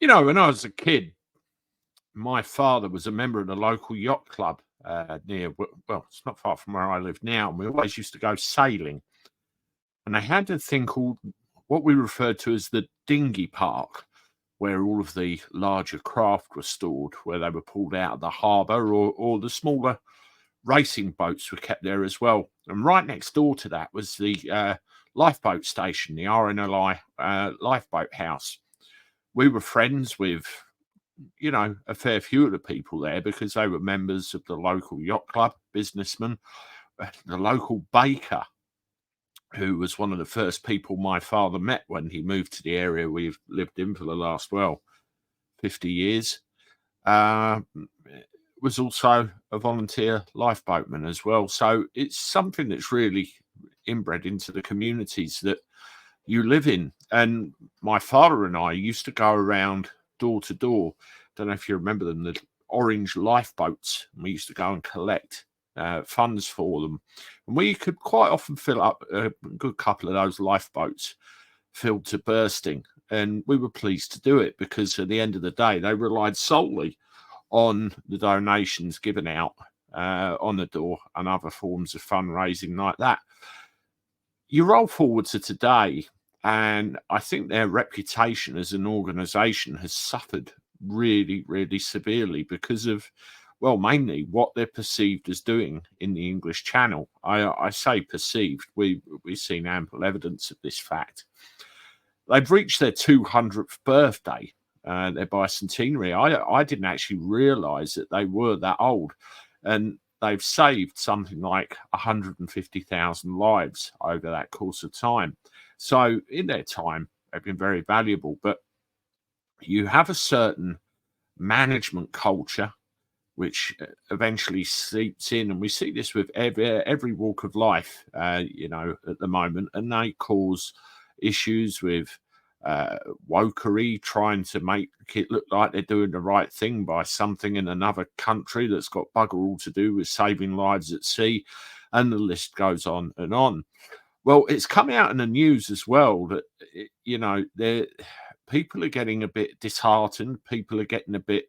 When I was a kid, my father was a member of the local yacht club near, well, it's not far from where I live now. And we always used to go sailing. And they had a thing called what we referred to as the dinghy park, where all of the larger craft were stored, where they were pulled out of the harbour, or the smaller racing boats were kept there as well. And right next door to that was the lifeboat station, the RNLI lifeboat house. We were friends with, a fair few of the people there because they were members of the local yacht club, businessmen, the local baker, who was one of the first people my father met when he moved to the area we've lived in for the last, 50 years. Was also a volunteer lifeboatman as well. So it's something that's really inbred into the communities that you live in. And my father and I used to go around door to door. Don't know if you remember them, the orange lifeboats. We used to go and collect funds for them. And we could quite often fill up a good couple of those lifeboats filled to bursting. And we were pleased to do it because at the end of the day, they relied solely on the donations given out on the door and other forms of fundraising like that. You roll forward to today, and I think their reputation as an organisation has suffered really, really severely because of, well, mainly what they're perceived as doing in the English Channel. I say perceived. We've seen ample evidence of this fact. They've reached their 200th birthday, their bicentenary. I didn't actually realise that they were that old. And they've saved something like 150,000 lives over that course of time. So in their time, they've been very valuable. But you have a certain management culture which eventually seeps in, and we see this with every walk of life, at the moment, and they cause issues with wokery, trying to make it look like they're doing the right thing by something in another country that's got bugger all to do with saving lives at sea, and the list goes on and on. Well, it's coming out in the news as well that, people are getting a bit disheartened, people are getting a bit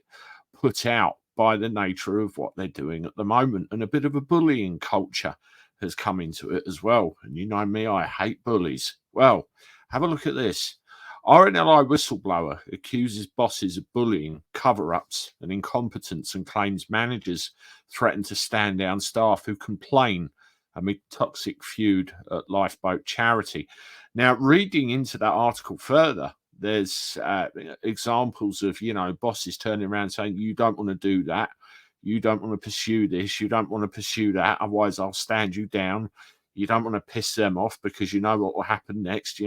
put out by the nature of what they're doing at the moment, and a bit of a bullying culture has come into it as well. And you know me, I hate bullies. Well, have a look at this. RNLI whistleblower accuses bosses of bullying, cover-ups and incompetence, and claims managers threaten to stand down staff who complain amid toxic feud at lifeboat charity. Now, reading into that article further, there's examples of, bosses turning around saying, you don't want to do that. You don't want to pursue this. You don't want to pursue that. Otherwise, I'll stand you down. You don't want to piss them off because you know what will happen next,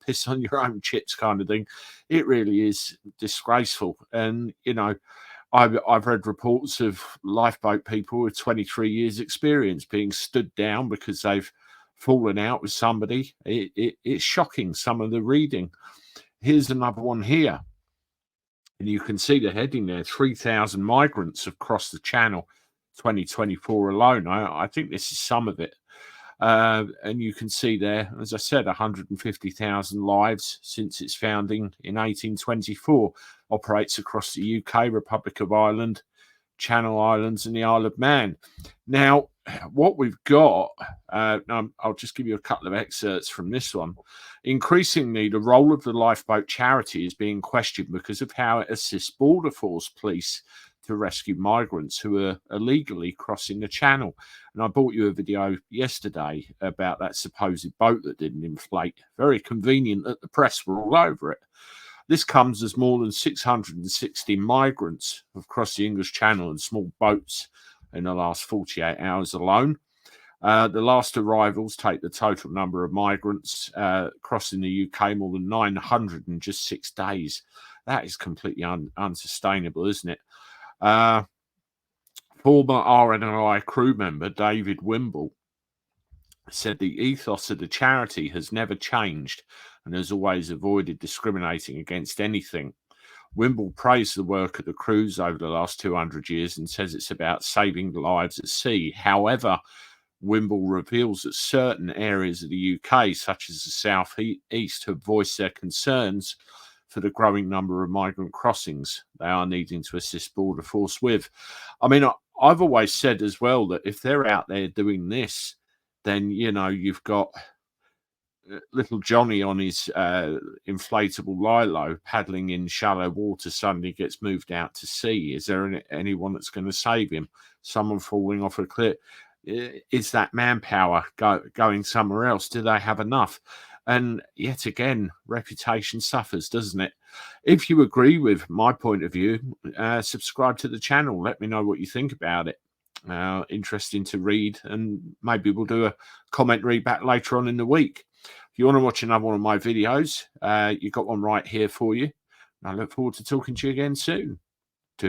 piss on your own chips kind of thing. It really is disgraceful. And, I've read reports of lifeboat people with 23 years experience being stood down because they've fallen out with somebody. It's shocking, some of the reading. Here's another one here. And you can see the heading there, 3,000 migrants have crossed the channel 2024 alone. I think this is some of it. And you can see there, as I said, 150,000 lives since its founding in 1824, operates across the UK, Republic of Ireland, Channel Islands and the Isle of Man. Now, what we've got, I'll just give you a couple of excerpts from this one. Increasingly, the role of the lifeboat charity is being questioned because of how it assists border force police to rescue migrants who are illegally crossing the channel. And I brought you a video yesterday about that supposed boat that didn't inflate. Very convenient that the press were all over it. This comes as more than 660 migrants have crossed the English Channel in small boats in the last 48 hours alone. The last arrivals take the total number of migrants crossing the UK more than 900 in just 6 days. That is completely unsustainable, isn't it? Former RNLI crew member David Wimble said the ethos of the charity has never changed and has always avoided discriminating against anything. Wimble praised the work of the crews over the last 200 years and says it's about saving lives at sea. However, Wimble reveals that certain areas of the UK, such as the South East, have voiced their concerns for the growing number of migrant crossings they are needing to assist Border Force with. I mean, I've always said as well that if they're out there doing this, then, you know, you've got little Johnny on his inflatable lilo paddling in shallow water suddenly gets moved out to sea. Is there anyone that's going to save him? Someone falling off a cliff? Is that manpower going somewhere else? Do they have enough? And yet again, reputation suffers, doesn't it? If you agree with my point of view, subscribe to the channel. Let me know what you think about it. Interesting to read, and maybe we'll do a comment read back later on in the week. If you want to watch another one of my videos, you've got one right here for you. I look forward to talking to you again soon.